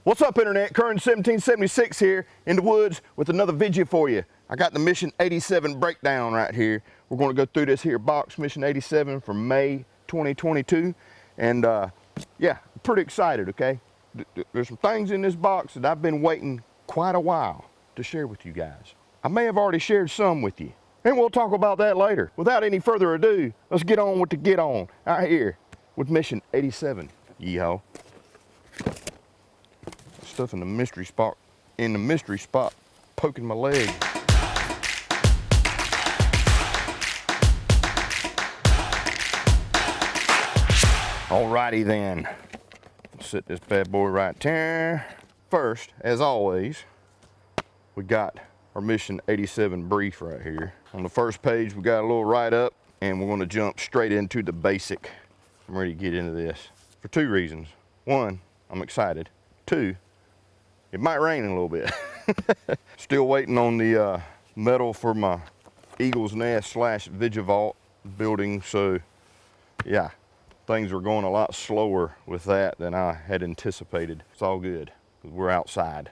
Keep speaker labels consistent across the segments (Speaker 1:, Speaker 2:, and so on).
Speaker 1: What's up, Internet? Current 1776 here in the woods with another video for you. I got the Mission 87 breakdown right here. We're going to go through this here box, Mission 87 from May 2022. And yeah, pretty excited, okay? There's some things in this box that I've been waiting quite a while to share with you guys. I may have already shared some with you, and we'll talk about that later. Without any further ado, let's get on with the get on out here with Mission 87. Yeehaw. Stuff in the mystery spot, poking my leg. Alrighty then, set this bad boy right there. First, as always, we got our Mission 87 brief right here. On the first page, we got a little write-up, and we're going to jump straight into the basic. I'm ready to get into this for two reasons. One, I'm excited. Two, it might rain in a little bit. Still waiting on the metal for my Eagle's Nest / Vigivault building. So yeah, things are going a lot slower with that than I had anticipated. It's all good, because we're outside,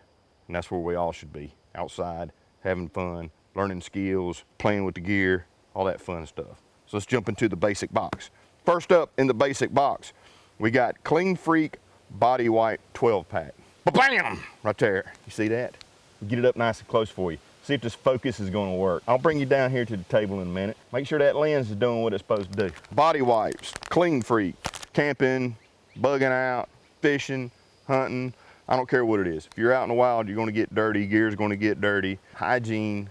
Speaker 1: and that's where we all should be. Outside, having fun, learning skills, playing with the gear, all that fun stuff. So let's jump into the basic box. First up in the basic box, we got Clean Freak Body Wipe 12 pack. Ba-bam! Right there. You see that? Get it up nice and close for you. See if this focus is going to work. I'll bring you down here to the table in a minute. Make sure that lens is doing what it's supposed to do. Body wipes, Clean Freak, camping, bugging out, fishing, hunting. I don't care what it is. If you're out in the wild, you're going to get dirty. Gear's going to get dirty. Hygiene,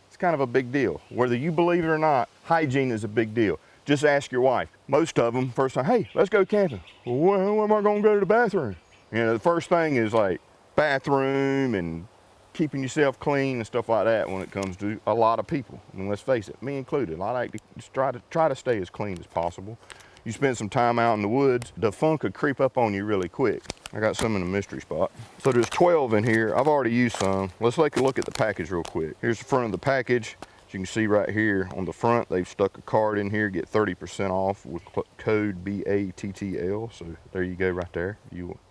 Speaker 1: it's kind of a big deal. Whether you believe it or not, hygiene is a big deal. Just ask your wife. Most of them, first time, hey, let's go camping. Well, when am I going to go to the bathroom? You know, the first thing is like bathroom and keeping yourself clean and stuff like that when it comes to a lot of people. And let's face it, me included. I like to just try to stay as clean as possible. You spend some time out in the woods, the funk could creep up on you really quick. I got some in the mystery spot. So there's 12 in here. I've already used some. Let's take a look at the package real quick. Here's the front of the package. As you can see right here on the front, they've stuck a card in here, get 30% off with code BATTL. So there you go right there.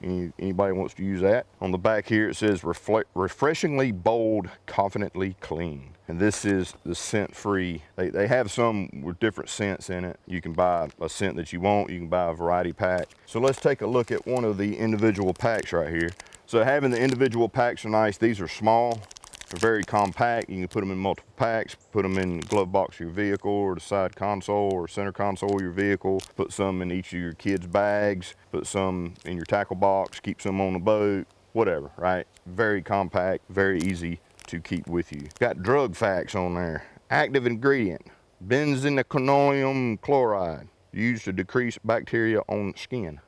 Speaker 1: Anybody wants to use that. On the back here, it says refreshingly bold, confidently clean. And this is the scent free. They have some with different scents in it. You can buy a scent that you want. You can buy a variety pack. So let's take a look at one of the individual packs right here. So having the individual packs are nice. These are small. They're very compact. You can put them in multiple packs, put them in the glove box of your vehicle or the side console or center console of your vehicle, put some in each of your kids' bags, put some in your tackle box, keep some on the boat, whatever, right? Very compact, very easy to keep with you. Got drug facts on there. Active ingredient, benzoyl chloride, used to decrease bacteria on skin.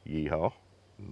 Speaker 1: Yeehaw,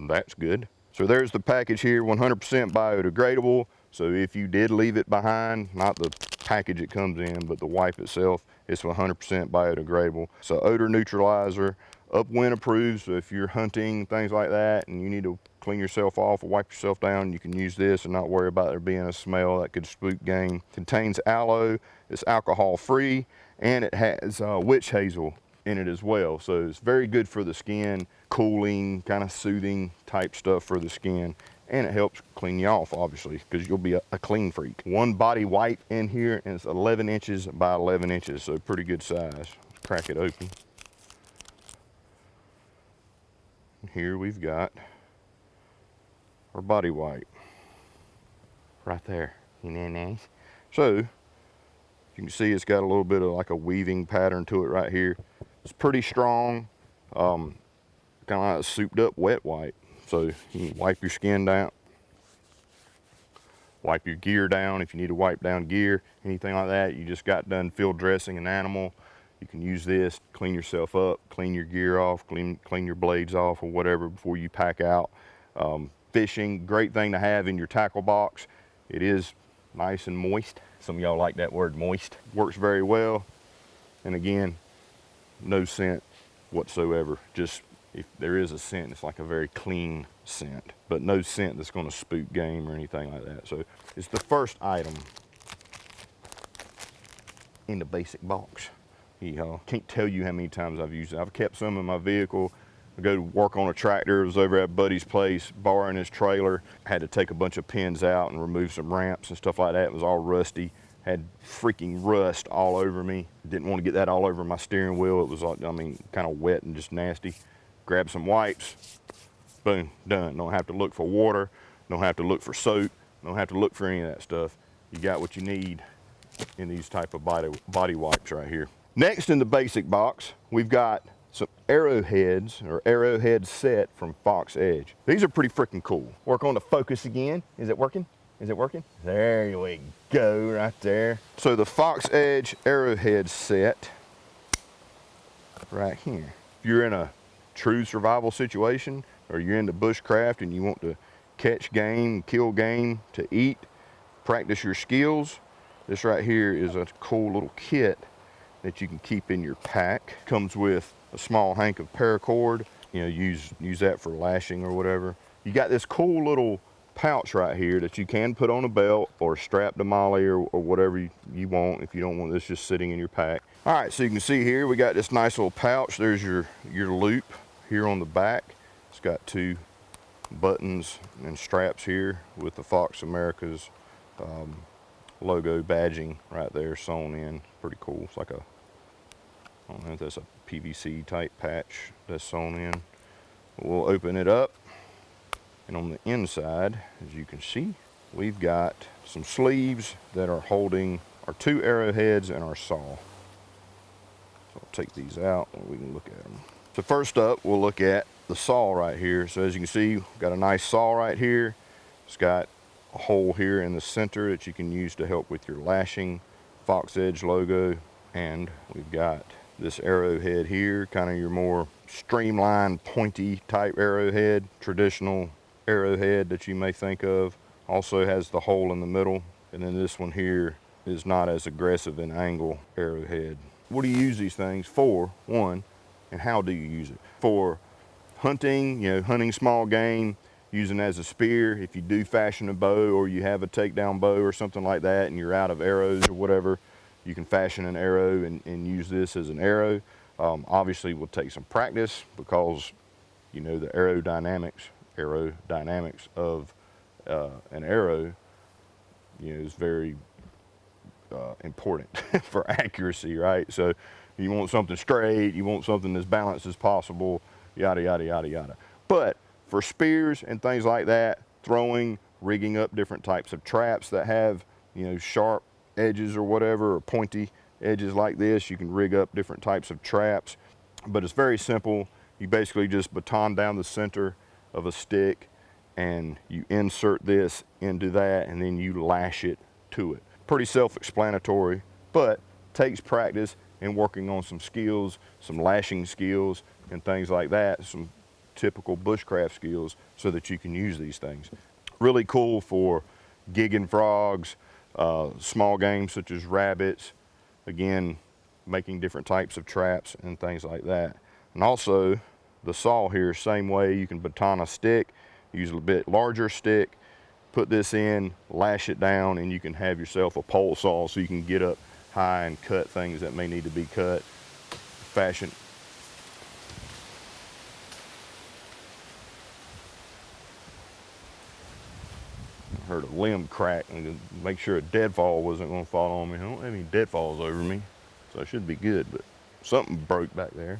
Speaker 1: that's good. So there's the package here, 100% biodegradable. So if you did leave it behind, not the package it comes in, but the wipe itself, it's 100% biodegradable. So odor neutralizer, upwind approved. So if you're hunting, things like that, and you need to clean yourself off or wipe yourself down, you can use this and not worry about there being a smell that could spook game. Contains aloe, it's alcohol free, and it has witch hazel in it as well. So it's very good for the skin, cooling, kind of soothing type stuff for the skin. And it helps clean you off, obviously, because you'll be a clean freak. One body wipe in here, and it's 11 inches by 11 inches, so pretty good size. Let's crack it open. Here we've got our body wipe. Right there. Isn't that nice? So, you can see it's got a little bit of like a weaving pattern to it right here. It's pretty strong, kind of like a souped up wet wipe. So you can wipe your skin down, wipe your gear down if you need to wipe down gear, anything like that. You just got done field dressing an animal. You can use this to clean yourself up, clean your gear off, clean your blades off or whatever before you pack out. Fishing, great thing to have in your tackle box. It is nice and moist. Some of y'all like that word moist. Works very well. And again, no scent whatsoever. Just if there is a scent, it's like a very clean scent, but no scent that's going to spook game or anything like that. So it's the first item in the basic box. Can't tell you how many times I've used it. I've kept some in my vehicle I go to work on a tractor. It was over at Buddy's place, borrowing his trailer. I had to take a bunch of pins out and remove some ramps and stuff like that. It was all rusty. Had freaking rust all over me. Didn't want to get that all over my steering wheel. It was, I mean, kind of wet and just nasty. Grab some wipes, boom, done. Don't have to look for water, don't have to look for soap, don't have to look for any of that stuff. You got what you need in these type of body wipes right here. Next in the basic box, we've got some arrowheads or arrowhead set from Fox Edge. These are pretty freaking cool. Work on the focus again. Is it working? Is it working? There we go, right there. So the Fox Edge arrowhead set right here. If you're in a true survival situation, or you're into bushcraft and you want to catch game, kill game to eat, practice your skills, this right here is a cool little kit that you can keep in your pack. Comes with a small hank of paracord. You know, use that for lashing or whatever. You got this cool little pouch right here that you can put on a belt or strap to molly or whatever you want if you don't want this just sitting in your pack. All right, so you can see here we got this nice little pouch. There's your loop here on the back. It's got 2 buttons and straps here with the Fox America's logo badging right there sewn in. Pretty cool. It's like a, I don't know if that's a PVC type patch that's sewn in. We'll open it up, and on the inside, as you can see, we've got some sleeves that are holding our 2 arrowheads and our saw. So I'll take these out and we can look at them. So first up, we'll look at the saw right here. So as you can see, we've got a nice saw right here. It's got a hole here in the center that you can use to help with your lashing, Fox Edge logo, and we've got this arrowhead here, kind of your more streamlined, pointy type arrowhead, traditional arrowhead that you may think of. Also has the hole in the middle, and then this one here is not as aggressive in angle arrowhead. What do you use these things for, one, and how do you use it? For hunting, you know, hunting small game, using as a spear. If you do fashion a bow or you have a takedown bow or something like that and you're out of arrows or whatever, you can fashion an arrow and use this as an arrow. Obviously, we'll take some practice because, you know, the aerodynamics of an arrow, you know, is very important for accuracy, right? So you want something straight, you want something as balanced as possible, yada, yada, yada, yada. But for spears and things like that, throwing, rigging up different types of traps that have, you know, sharp edges or whatever, or pointy edges like this, you can rig up different types of traps. But it's very simple. You basically just baton down the center of a stick and you insert this into that and then you lash it to it. Pretty self-explanatory, but takes practice and working on some skills, some lashing skills and things like that, some typical bushcraft skills so that you can use these things. Really cool for gigging frogs, small game such as rabbits, again, making different types of traps and things like that. And also the saw here, same way, you can baton a stick, use a bit larger stick, put this in, lash it down, and you can have yourself a pole saw so you can get up high and cut things that may need to be cut. Fashion. I heard a limb crack and make sure a deadfall wasn't going to fall on me. I don't have any deadfalls over me, so I should be good, but something broke back there.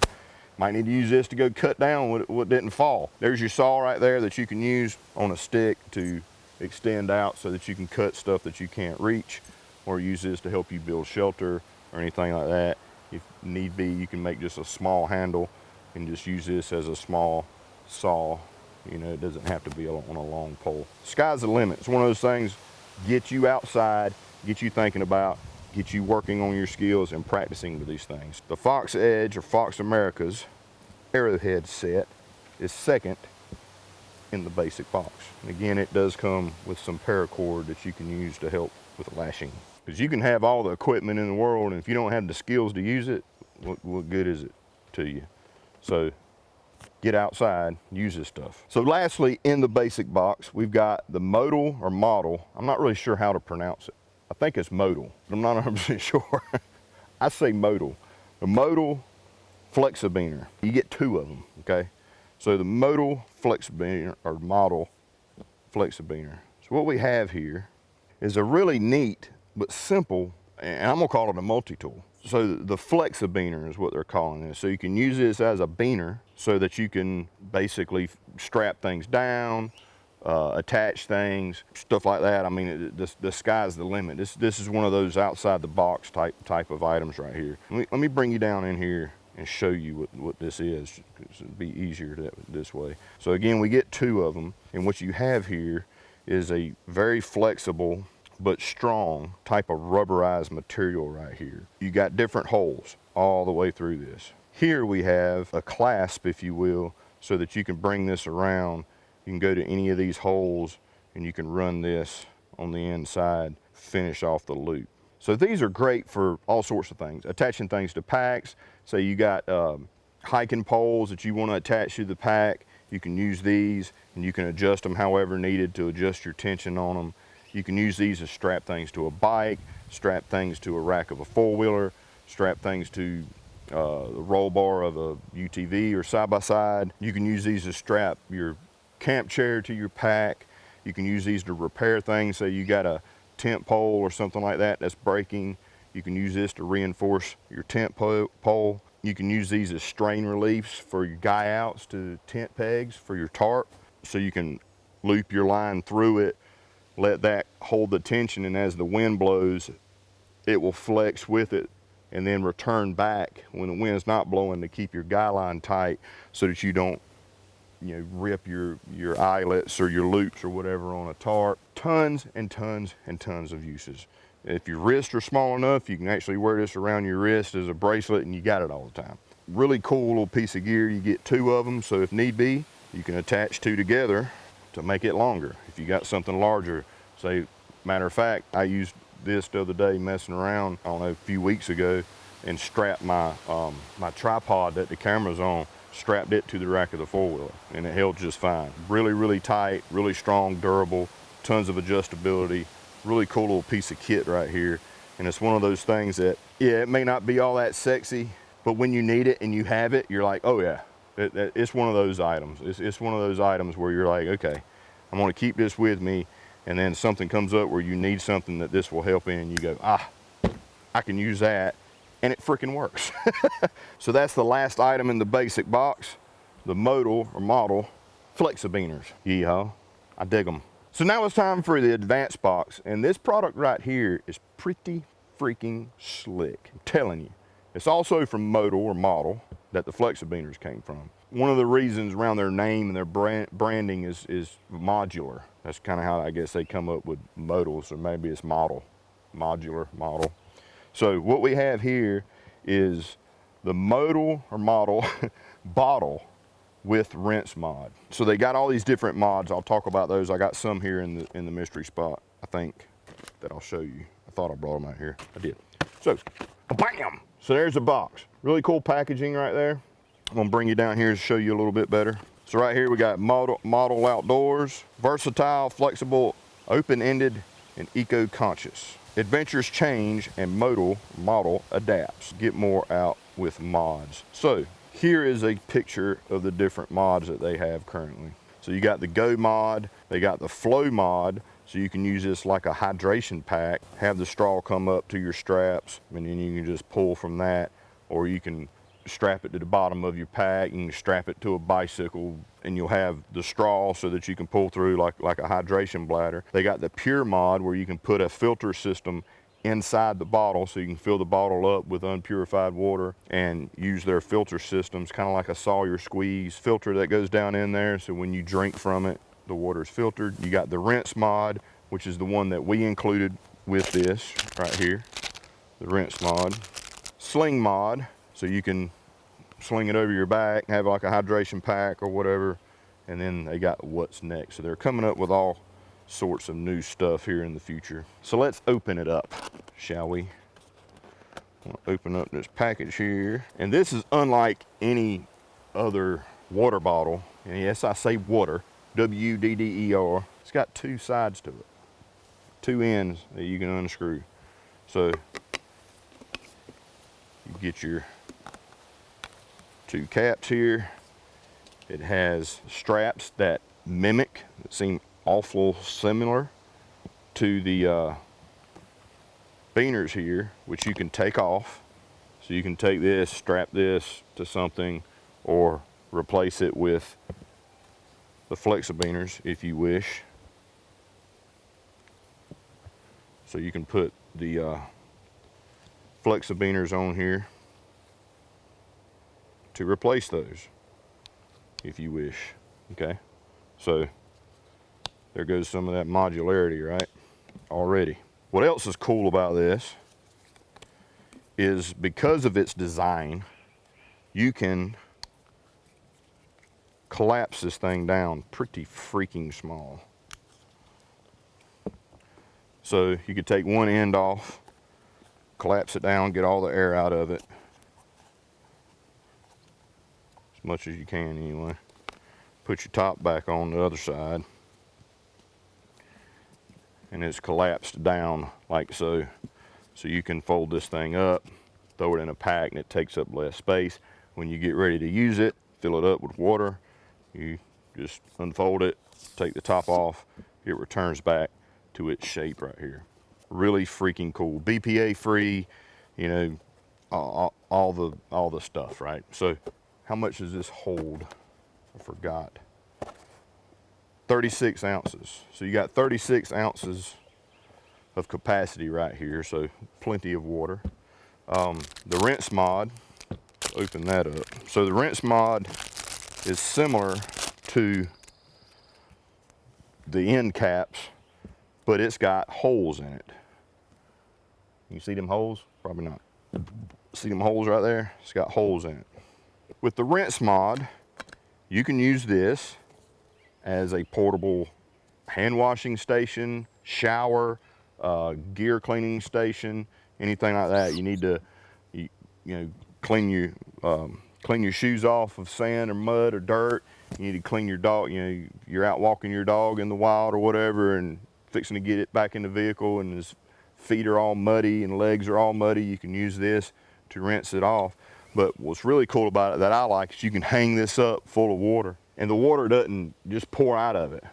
Speaker 1: Might need to use this to go cut down what didn't fall. There's your saw right there that you can use on a stick to extend out so that you can cut stuff that you can't reach, or use this to help you build shelter or anything like that. If need be, you can make just a small handle and just use this as a small saw. You know, it doesn't have to be on a long pole. Sky's the limit. It's one of those things, get you outside, get you thinking about, get you working on your skills and practicing with these things. The Fox Edge or Fox America's arrowhead set is second in the basic box. And again, it does come with some paracord that you can use to help with lashing. Because you can have all the equipment in the world, and if you don't have the skills to use it, what good is it to you? So get outside, use this stuff. So lastly, in the basic box, we've got the Modal or Modal. I'm not really sure how to pronounce it. I think it's Modal, but I'm not 100% sure. I say Modal. The Modal flexa-beaner. You get 2 of them, okay? So the Modal flexa-beaner, or Modal flexa-beaner. So what we have here is a really neat but simple, and I'm gonna call it a multi-tool. So the flexa-beaner is what they're calling this. So you can use this as a beaner so that you can basically strap things down, attach things, stuff like that. I mean, the sky's the limit. This is one of those outside the box type of items right here. Let me bring you down in here and show you what this is, because it'd be easier this way. So again, we get 2 of them, and what you have here is a very flexible but strong type of rubberized material right here. You got different holes all the way through this. Here we have a clasp, if you will, so that you can bring this around. You can go to any of these holes and you can run this on the inside, finish off the loop. So these are great for all sorts of things. Attaching things to packs. Say you got hiking poles that you want to attach to the pack, you can use these and you can adjust them however needed to adjust your tension on them. You can use these to strap things to a bike, strap things to a rack of a 4-wheeler, strap things to the roll bar of a UTV or side-by-side. You can use these to strap your camp chair to your pack. You can use these to repair things. Say you got a tent pole or something like that that's breaking. You can use this to reinforce your tent pole. You can use these as strain reliefs for your guy outs to tent pegs for your tarp. So you can loop your line through it, let that hold the tension, and as the wind blows, it will flex with it and then return back when the wind's not blowing to keep your guy line tight so that you don't, you know, rip your eyelets or your loops or whatever on a tarp. Tons and tons and tons of uses. If your wrists are small enough, you can actually wear this around your wrist as a bracelet and you got it all the time. Really cool little piece of gear. You get 2 of them, so if need be, you can attach 2 together to make it longer. If you got something larger, say, matter of fact, I used this the other day messing around, I don't know, a few weeks ago, and strapped my my tripod that the camera's on, strapped it to the rack of the 4-wheeler, and it held just fine. Really, really tight, really strong, durable, tons of adjustability, really cool little piece of kit right here. And it's one of those things that, yeah, it may not be all that sexy, but when you need it and you have it, you're like, oh yeah, it's one of those items. It's one of those items where you're like, okay, I'm gonna keep this with me, and then something comes up where you need something that this will help in, and you go, I can use that, and it freaking works. So that's the last item in the basic box, the Modal flexa-beaners. Yeehaw, I dig them. So now it's time for the advanced box, and this product right here is pretty freaking slick. I'm telling you. It's also from Modal that the flexa-beaners came from. One of the reasons around their name and their branding is modular. That's kind of how I guess they come up with modals, or maybe it's modular model. So what we have here is the Modal bottle with rinse mod. So they got all these different mods. I'll talk about those. I got some here in the mystery spot, I think, that I'll show you. I thought I brought them out here. I did. So, bam! So there's the box. Really cool packaging right there. I'm gonna bring you down here to show you a little bit better. So right here we got Modal Outdoors, versatile, flexible, open-ended, and eco-conscious. Adventures change and Modal adapts. Get more out with mods. So here is a picture of the different mods that they have currently. So you got the Go mod, they got the Flow mod, so you can use this like a hydration pack, have the straw come up to your straps, and then you can just pull from that, or you can strap it to the bottom of your pack, you can strap it to a bicycle, and you'll have the straw so that you can pull through like a hydration bladder. They got the Pure mod where you can put a filter system inside the bottle, so you can fill the bottle up with unpurified water and use their filter systems, kind of like a Sawyer squeeze filter that goes down in there, so when you drink from it, the water is filtered. You got the rinse mod, which is the one that we included with this right here, the rinse mod. Sling mod, so you can sling it over your back, have like a hydration pack or whatever. And then they got what's next. So they're coming up with all sorts of new stuff here in the future. So let's open it up, shall we? I'll open up this package here. And this is unlike any other water bottle. And yes, I say water, W-D-D-E-R. It's got 2 sides to it, 2 ends that you can unscrew. So you get your 2 caps here, It has straps that mimic, that seem awful similar to the beaners here, which you can take off. So you can take this, strap this to something, or replace it with the flexa-beaners if you wish. So you can put the flexa-beaners on here to replace those if you wish. Okay, so there goes some of that modularity, right? Already. What else is cool about this is because of its design, you can collapse this thing down pretty freaking small. So you could take one end off, collapse it down, get all the air out of it, as much as you can anyway. Put your top back on the other side, and it's collapsed down like so. So you can fold this thing up, throw it in a pack, and it takes up less space. When you get ready to use it, fill it up with water, you just unfold it, take the top off, it returns back to its shape right here. Really freaking cool. BPA free, you know, all the stuff, right? So how much does this hold? I forgot. 36 ounces. So you got 36 ounces of capacity right here, so plenty of water. The rinse mod, open that up. So the rinse mod is similar to the end caps, but it's got holes in it. You see them holes? Probably not. See them holes right there? It's got holes in it. With the rinse mod, you can use this as a portable hand washing station, shower, gear cleaning station, anything like that. You need to, you know, clean your shoes off of sand or mud or dirt. You need to clean your dog. You know, you're out walking your dog in the wild or whatever, and fixing to get it back in the vehicle, and his feet are all muddy and legs are all muddy. You can use this to rinse it off. But what's really cool about it that I like is you can hang this up full of water, and the water doesn't just pour out of it.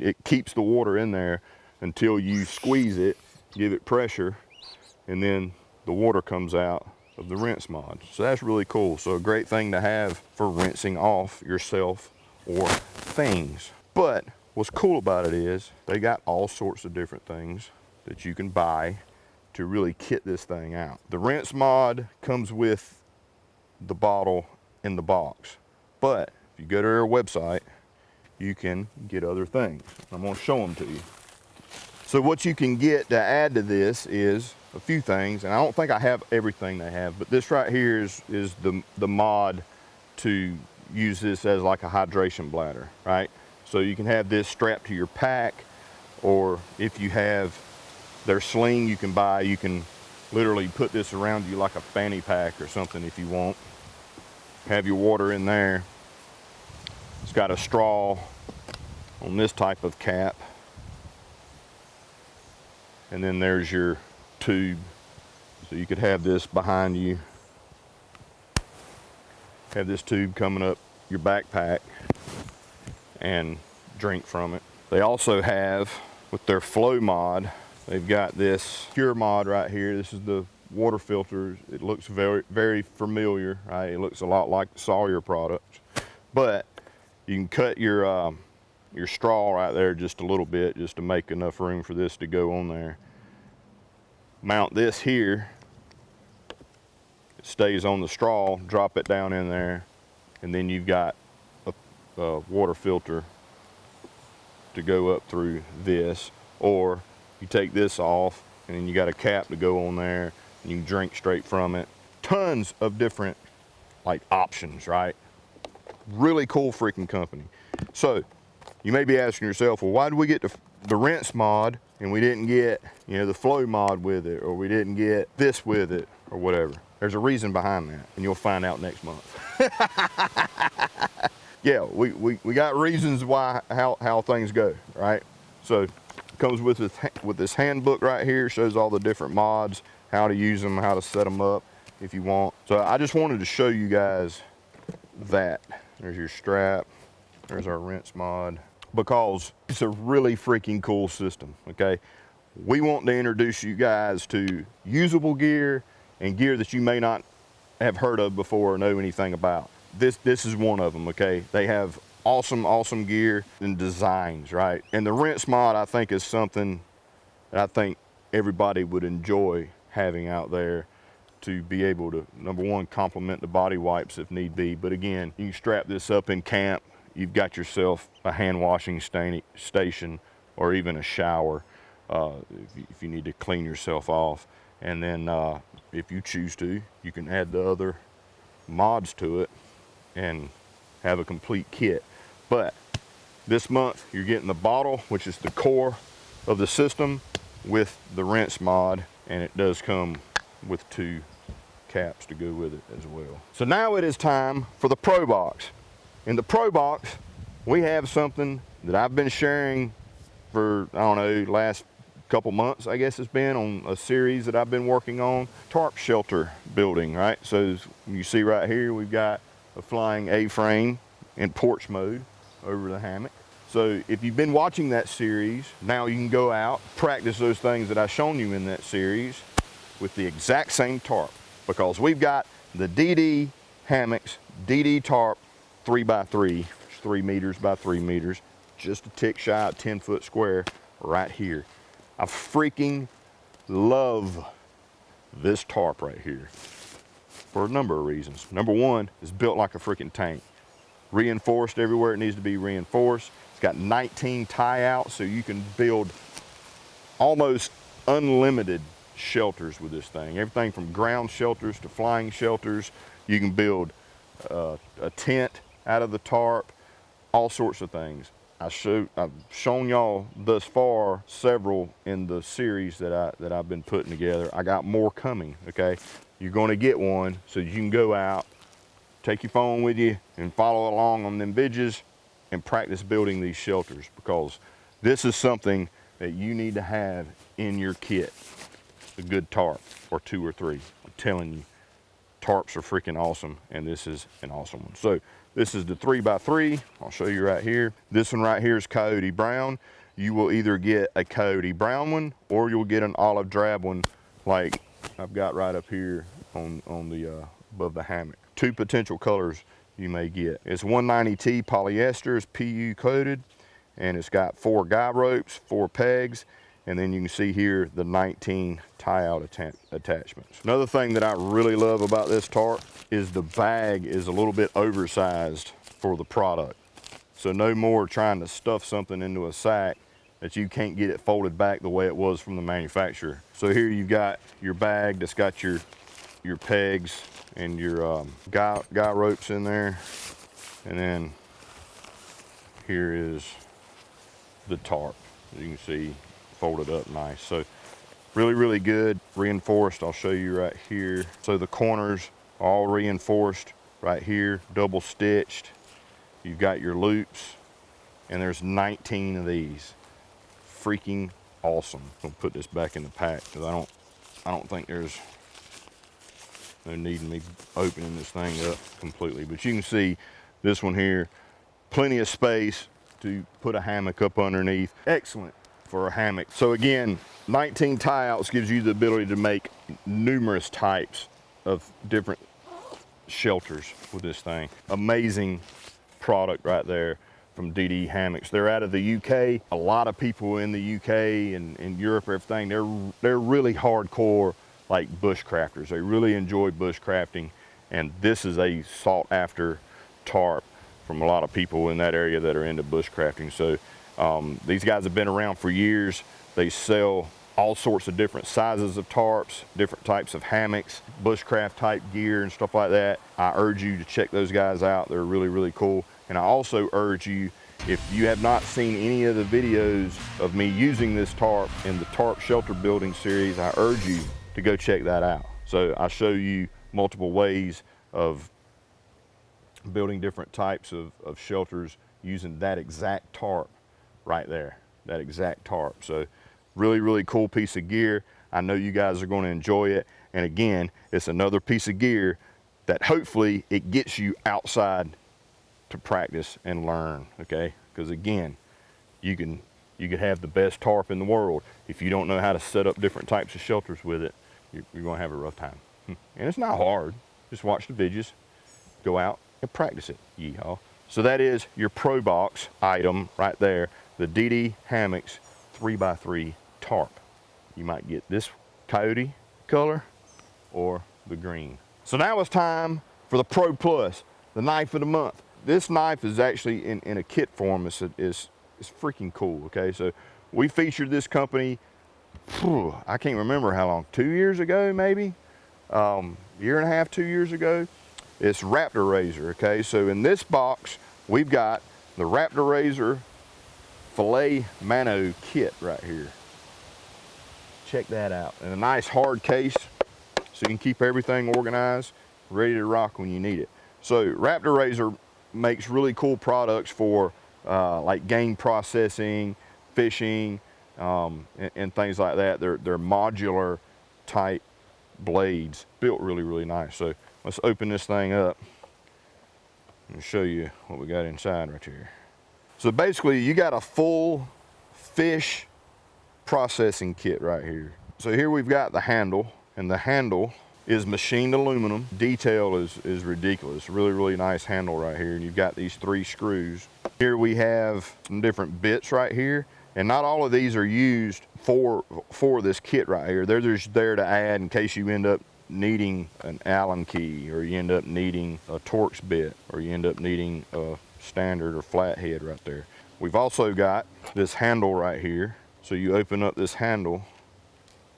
Speaker 1: It keeps the water in there until you squeeze it, give it pressure, and then the water comes out of the rinse mod. So that's really cool. So a great thing to have for rinsing off yourself or things. But what's cool about it is they got all sorts of different things that you can buy to really kit this thing out. The rinse mod comes with the bottle in the box, but if you go to their website, you can get other things. I'm going to show them to you. So what you can get to add to this is a few things, and I don't think I have everything they have, but this right here is the mod to use this as like a hydration bladder, right? So you can have this strapped to your pack, or if you have their sling you can buy, you can literally put this around you like a fanny pack or something if you want. Have your water in there. It's got a straw on this type of cap. And then there's your tube. So you could have this behind you. Have this tube coming up your backpack and drink from it. They also have, with their flow mod, they've got this pure mod right here. This is the water filter. It looks very, very familiar, right? It looks a lot like the Sawyer product. But you can cut your straw right there just a little bit, just to make enough room for this to go on there. Mount this here. It stays on the straw, drop it down in there, and then you've got a water filter to go up through this. Or you take this off, and then you got a cap to go on there, and you can drink straight from it. Tons of different like options, right? Really cool freaking company. So you may be asking yourself, well, why did we get the rinse mod and we didn't get, you know, the flow mod with it, or we didn't get this with it, or whatever? There's a reason behind that, and you'll find out next month. Yeah, we got reasons why, how things go, right? So it comes with this handbook right here, shows all the different mods, how to use them, how to set them up if you want. So I just wanted to show you guys that. There's your strap. There's our rinse mod. Because it's a really freaking cool system, okay? We want to introduce you guys to usable gear and gear that you may not have heard of before or know anything about. This is one of them, okay? They have awesome gear and designs, right? And the rinse mod, I think, is something that I think everybody would enjoy having out there to be able to, number one, complement the body wipes if need be. But again, you can strap this up in camp. You've got yourself a hand washing station or even a shower if you need to clean yourself off. And then if you choose to, you can add the other mods to it and have a complete kit. But this month you're getting the bottle, which is the core of the system, with the rinse mod, and it does come with 2 caps to go with it as well. So now it is time for the Pro Box. In the Pro Box, we have something that I've been sharing for, I don't know, last couple months, I guess it's been, on a series that I've been working on, tarp shelter building, right? So you see right here, we've got a flying A-frame in porch mode over the hammock. So if you've been watching that series, now you can go out, practice those things that I've shown you in that series with the exact same tarp, because we've got the DD Hammocks, DD tarp 3x3, 3 meters by 3 meters, just a tick shy of 10-foot square right here. I freaking love this tarp right here for a number of reasons. Number one, it's built like a freaking tank. Reinforced everywhere it needs to be reinforced. It's got 19 tie outs, so you can build almost unlimited shelters with this thing. Everything from ground shelters to flying shelters. You can build a tent out of the tarp, all sorts of things. I've shown y'all thus far several in the series that I've been putting together. I got more coming, okay? You're gonna get one so you can go out, take your phone with you and follow along on them vidges and practice building these shelters, because this is something that you need to have in your kit. A good tarp, or 2 or 3. I'm telling you, tarps are freaking awesome, and this is an awesome one. So this is the 3x3. I'll show you right here. This one right here is coyote brown. You will either get a coyote brown one or you'll get an olive drab one, like I've got right up here on the above the hammock. 2 potential colors you may get. It's 190T polyester, it's PU coated, and it's got 4 guy ropes, 4 pegs, and then you can see here the 19 tie-out attachments. Another thing that I really love about this tarp is the bag is a little bit oversized for the product. So no more trying to stuff something into a sack that you can't get it folded back the way it was from the manufacturer. So here you've got your bag that's got your pegs and your guy ropes in there. And then here is the tarp, as you can see, folded up nice. So really good, reinforced. I'll show you right here. So the corners are all reinforced right here, double stitched. You've got your loops, and there's 19 of these. Freaking awesome. I'm gonna put this back in the pack because I don't think there's no need in me opening this thing up completely. But you can see this one here, plenty of space to put a hammock up underneath. Excellent for a hammock. So again, 19 tie-outs gives you the ability to make numerous types of different shelters with this thing. Amazing product right there from DD Hammocks. They're out of the UK. A lot of people in the UK and in Europe, everything, they're really hardcore, like bushcrafters. They really enjoy bushcrafting, and this is a sought after tarp from a lot of people in that area that are into bushcrafting. So these guys have been around for years. They sell all sorts of different sizes of tarps, different types of hammocks, bushcraft type gear and stuff like that. I urge you to check those guys out. They're really cool. And I also urge you, if you have not seen any of the videos of me using this tarp in the tarp shelter building series, I urge you to go check that out. So I show you multiple ways of building different types of shelters using that exact tarp right there, that exact tarp. So really cool piece of gear. I know you guys are going to enjoy it. And again, it's another piece of gear that hopefully it gets you outside to practice and learn, okay? Because again, you could have the best tarp in the world. If you don't know how to set up different types of shelters with it, you're gonna have a rough time. And it's not hard. Just watch the videos, go out and practice it, yeehaw. So that is your Pro Box item right there, the DD Hammocks 3x3 tarp. You might get this coyote color or the green. So now it's time for the Pro Plus, the knife of the month. This knife is actually in a kit form. It's freaking cool, okay? So we featured this company, I can't remember how long, 2 years ago maybe? Year and a half, 2 years ago. It's Raptor Razor, okay? So in this box, we've got the Raptor Razor filet mano kit right here. Check that out. And a nice hard case so you can keep everything organized, ready to rock when you need it. So Raptor Razor makes really cool products for like game processing, fishing, and things like that. They're modular type blades, built really, really nice. So let's open this thing up and show you what we got inside right here. So basically you got a full fish processing kit right here. So here we've got the handle, and the handle is machined aluminum. Detail is ridiculous. Really, really nice handle right here. And you've got these 3 screws. Here we have some different bits right here. And not all of these are used for this kit right here. They're just there to add in case you end up needing an Allen key, or you end up needing a Torx bit, or you end up needing a standard or flathead right there. We've also got this handle right here. So you open up this handle,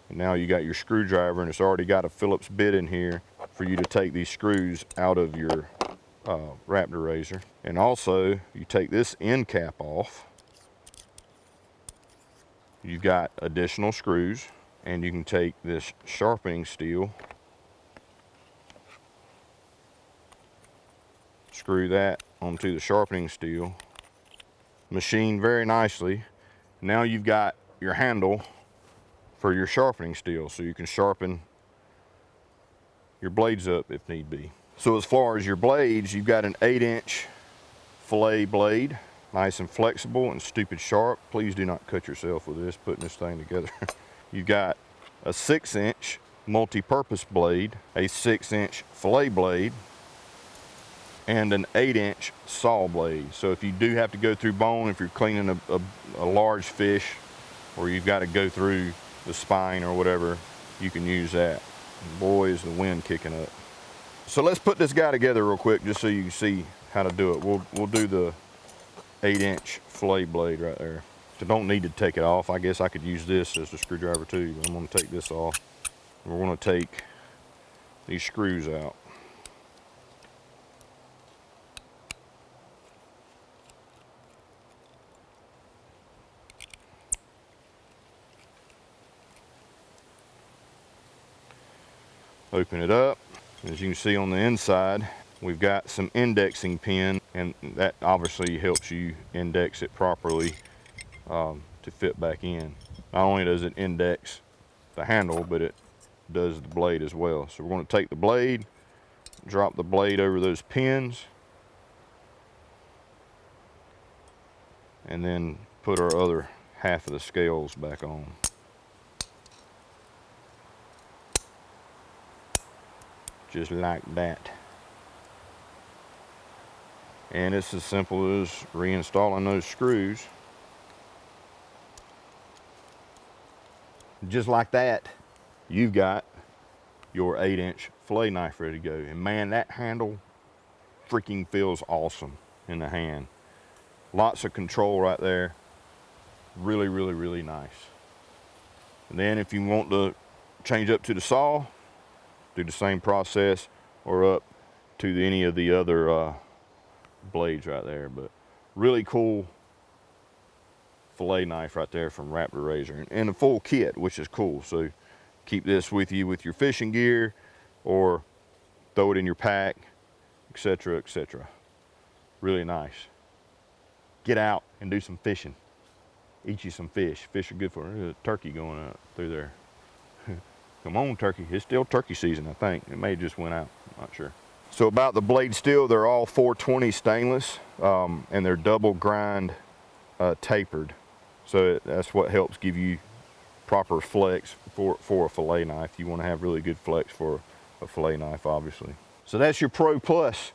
Speaker 1: and now you got your screwdriver, and it's already got a Phillips bit in here for you to take these screws out of your Raptor Razor. And also, you take this end cap off. You've got additional screws, and you can take this sharpening steel, screw that onto the sharpening steel, machined very nicely. Now you've got your handle for your sharpening steel, so you can sharpen your blades up if need be. So as far as your blades, you've got an 8-inch filet blade, nice and flexible and stupid sharp. Please do not cut yourself with this, putting this thing together. You've got a 6-inch multi-purpose blade, a 6-inch filet blade, and an 8-inch saw blade. So if you do have to go through bone, if you're cleaning a large fish, or you've got to go through the spine or whatever, you can use that. And boy, is the wind kicking up. So let's put this guy together real quick, just so you can see how to do it. We'll do the 8-inch filet blade right there. So don't need to take it off. I guess I could use this as a screwdriver too, but I'm going to take this off. We're going to take these screws out. Open it up. As you can see on the inside, we've got some indexing pin, and that obviously helps you index it properly to fit back in. Not only does it index the handle, but it does the blade as well. So we're going to take the blade, drop the blade over those pins, and then put our other half of the scales back on. Just like that. And it's as simple as reinstalling those screws. Just like that, you've got your 8-inch fillet knife ready to go. And man, that handle freaking feels awesome in the hand. Lots of control right there. Really, really, really nice. And then if you want to change up to the saw, do the same process, or up to any of the other blades right there. But really cool fillet knife right there from Raptor Razor, and a full kit, which is cool. So keep this with you with your fishing gear, or throw it in your pack, etc., etc. Really nice. Get out and do some fishing. Eat you some fish. Fish are good for a turkey going out through there. Come on, turkey. It's still turkey season, I think. It may have just went out. I'm not sure. So about the blade steel, they're all 420 stainless, and they're double grind tapered. So that's what helps give you proper flex for a fillet knife. You want to have really good flex for a fillet knife, obviously. So that's your Pro Plus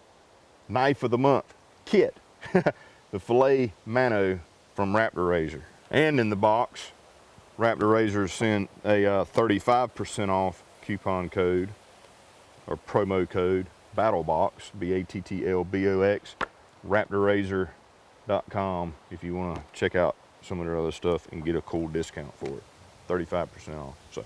Speaker 1: Knife of the Month kit. The Filet Mano from Raptor Razor. And in the box, Raptor Razor sent a 35% off coupon code, or promo code, Battlbox, BATTLBOX, raptorrazor.com if you want to check out some of their other stuff and get a cool discount for it. 35% off. So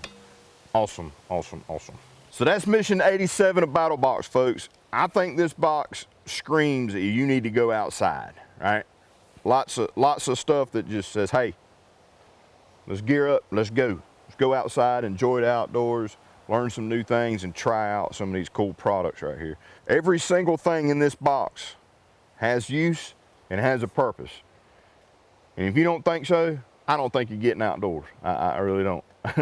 Speaker 1: awesome, awesome, awesome. So that's mission 87 of Battlbox, folks. I think this box screams that you need to go outside, right? Lots of stuff that just says, hey, let's gear up, let's go. Let's go outside, enjoy the outdoors, learn some new things, and try out some of these cool products right here. Every single thing in this box has use and has a purpose. And if you don't think so, I don't think you're getting outdoors. I really don't. I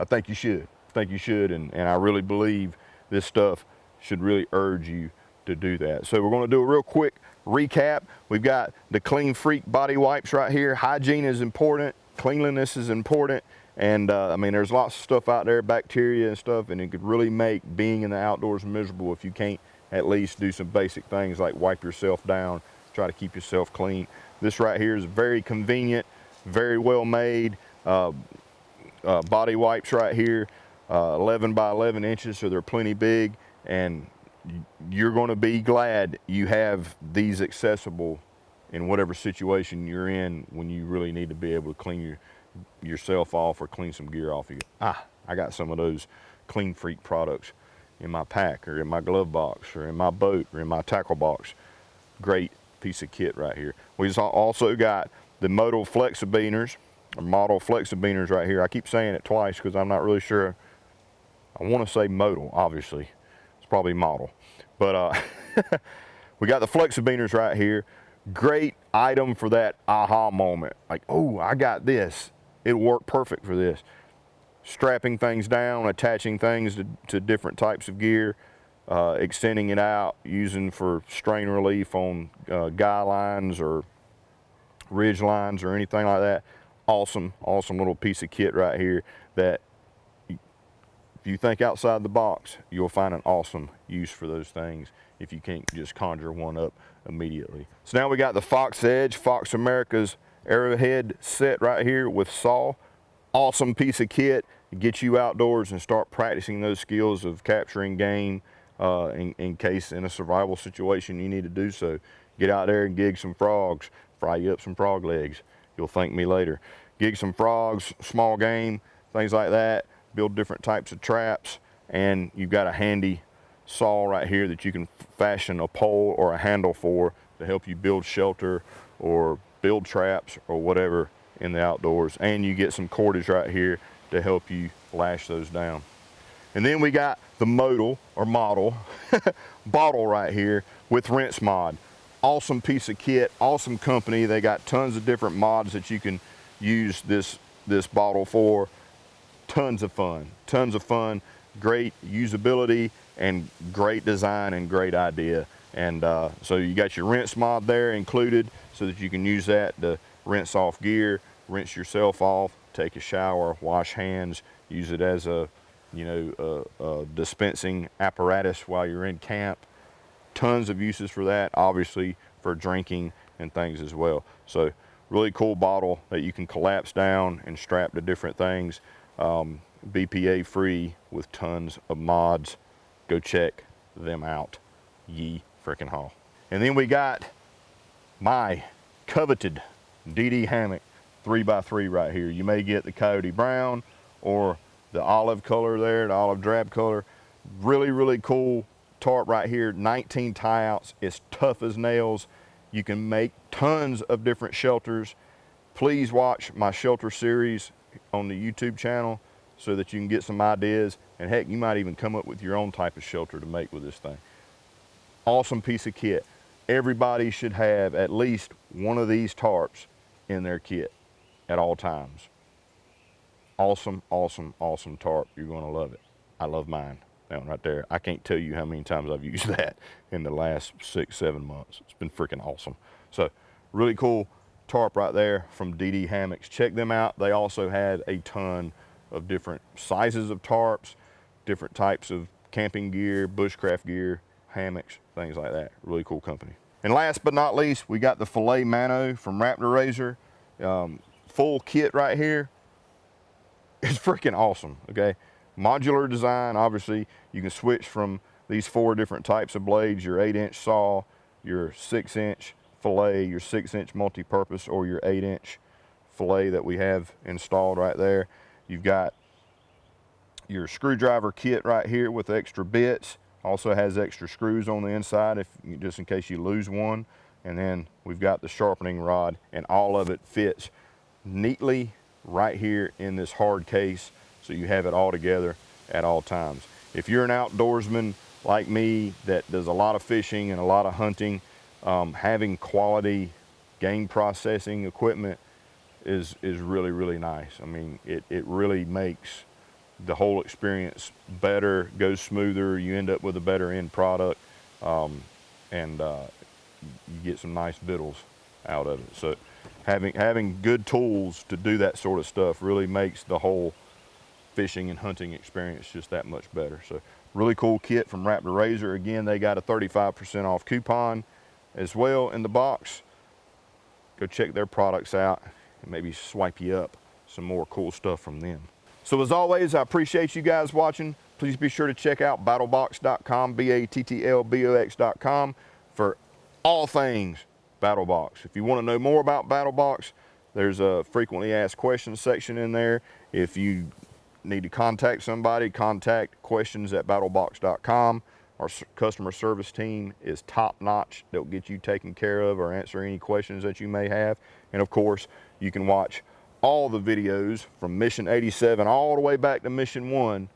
Speaker 1: think you should. I think you should, and I really believe this stuff should really urge you to do that. So we're going to do a real quick recap. We've got the Clean Freak body wipes right here. Hygiene is important. Cleanliness is important. And I mean, there's lots of stuff out there, bacteria and stuff, and it could really make being in the outdoors miserable if you can't at least do some basic things like wipe yourself down, try to keep yourself clean. This right here is very convenient, very well made. Body wipes right here, 11 by 11 inches, so they're plenty big, and you're going to be glad you have these accessible in whatever situation you're in when you really need to be able to clean yourself off or clean some gear off of you. I got some of those Clean Freak products in my pack or in my glove box or in my boat or in my tackle box. Great piece of kit right here. We also got the Modal flexa-beaners, or Modal flexa-beaners right here. I keep saying it twice because I'm not really sure. I want to say Modal, obviously. It's probably Model. But we got the flexa-beaners right here. Great item for that aha moment. Like, oh, I got this. It'll work perfect for this. Strapping things down, attaching things to different types of gear, extending it out, using for strain relief on guy lines or ridge lines or anything like that. Awesome, awesome little piece of kit right here that if you think outside the box, you'll find an awesome use for those things if you can't just conjure one up immediately. So now we got the Fox Edge, Fox America's arrowhead set right here with saw. Awesome piece of kit to get you outdoors and start practicing those skills of capturing game in case in a survival situation you need to do so. Get out there and gig some frogs, fry you up some frog legs. You'll thank me later. Gig some frogs, small game, things like that. Build different types of traps, and you've got a handy saw right here that you can fashion a pole or a handle for to help you build shelter or build traps or whatever in the outdoors. And you get some cordage right here to help you lash those down. And then we got the Modal or Model bottle right here with rinse mod. Awesome piece of kit, awesome company. They got tons of different mods that you can use this bottle for. Tons of fun, great usability and great design and great idea. And so you got your rinse mod there included so that you can use that to rinse off gear, rinse yourself off, take a shower, wash hands, use it as a dispensing apparatus while you're in camp. Tons of uses for that, obviously for drinking and things as well. So really cool bottle that you can collapse down and strap to different things. BPA free with tons of mods. Go check them out. Ye frickin' haw. And then we got my coveted DD hammock 3x3 right here. You may get the coyote brown or the olive color there, the olive drab color. Really, really cool tarp right here. 19 tie outs. It's tough as nails. You can make tons of different shelters. Please watch my shelter series on the YouTube channel so that you can get some ideas, and heck, you might even come up with your own type of shelter to make with this thing. Awesome piece of kit. Everybody should have at least one of these tarps in their kit at all times. Awesome, awesome, awesome tarp. You're gonna love it. I love mine. down right there. I can't tell you how many times I've used that in the last 6-7 months. It's been freaking awesome. So really cool tarp right there from DD Hammocks. Check them out. They also had a ton of different sizes of tarps, different types of camping gear, bushcraft gear, hammocks, things like that. Really cool company. And last but not least, we got the filet mano from Raptor Razor. Full kit right here. It's freaking awesome, okay? Modular design, obviously. You can switch from these 4 different types of blades, your 8-inch saw, your 6-inch filet, your 6-inch multi-purpose, or your 8-inch filet that we have installed right there. You've got your screwdriver kit right here with extra bits. Also has extra screws on the inside just in case you lose one. And then we've got the sharpening rod, and all of it fits neatly right here in this hard case, so you have it all together at all times. If you're an outdoorsman like me that does a lot of fishing and a lot of hunting, having quality game processing equipment is really, really nice. I mean, it really makes the whole experience better, goes smoother, you end up with a better end product, and you get some nice victuals out of it. So having good tools to do that sort of stuff really makes the whole fishing and hunting experience just that much better. So really cool kit from Raptor Razor. Again, they got a 35% off coupon as well in the box. Go check their products out and maybe swipe you up some more cool stuff from them. So as always, I appreciate you guys watching. Please be sure to check out battlbox.com, battlbox.com, for all things Battlbox. If you want to know more about Battlbox, there's a frequently asked questions section in there. If you need to contact somebody, contact questions@battlbox.com. Our customer service team is top notch. They'll get you taken care of or answer any questions that you may have. And of course, you can watch all the videos from Mission 87 all the way back to Mission 1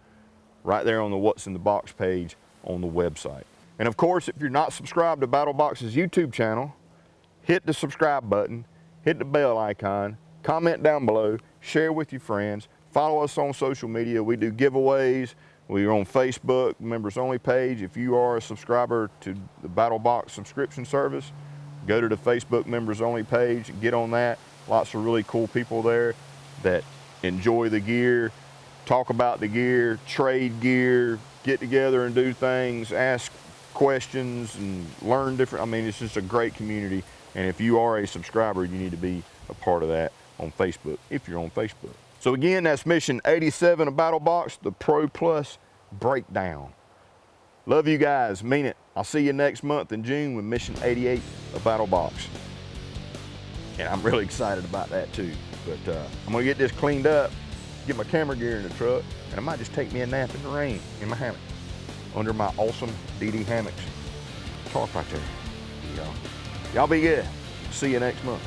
Speaker 1: right there on the What's in the Box page on the website. And of course, if you're not subscribed to Battlebox's YouTube channel, hit the subscribe button, hit the bell icon, comment down below, share with your friends, follow us on social media. We do giveaways. We're on Facebook, members only page. If you are a subscriber to the Battlebox subscription service, go to the Facebook members only page, get on that. Lots of really cool people there that enjoy the gear, talk about the gear, trade gear, get together and do things, ask questions and learn different. I mean, it's just a great community. And if you are a subscriber, you need to be a part of that on Facebook, if you're on Facebook. So again, that's Mission 87 of Battlebox, the Pro Plus breakdown. Love you guys, mean it. I'll see you next month in June with Mission 88 of Battlebox. And I'm really excited about that too. But I'm gonna get this cleaned up, get my camera gear in the truck, and I might just take me a nap in the rain in my hammock under my awesome DD Hammocks tarp right there. Y'all be good. See you next month.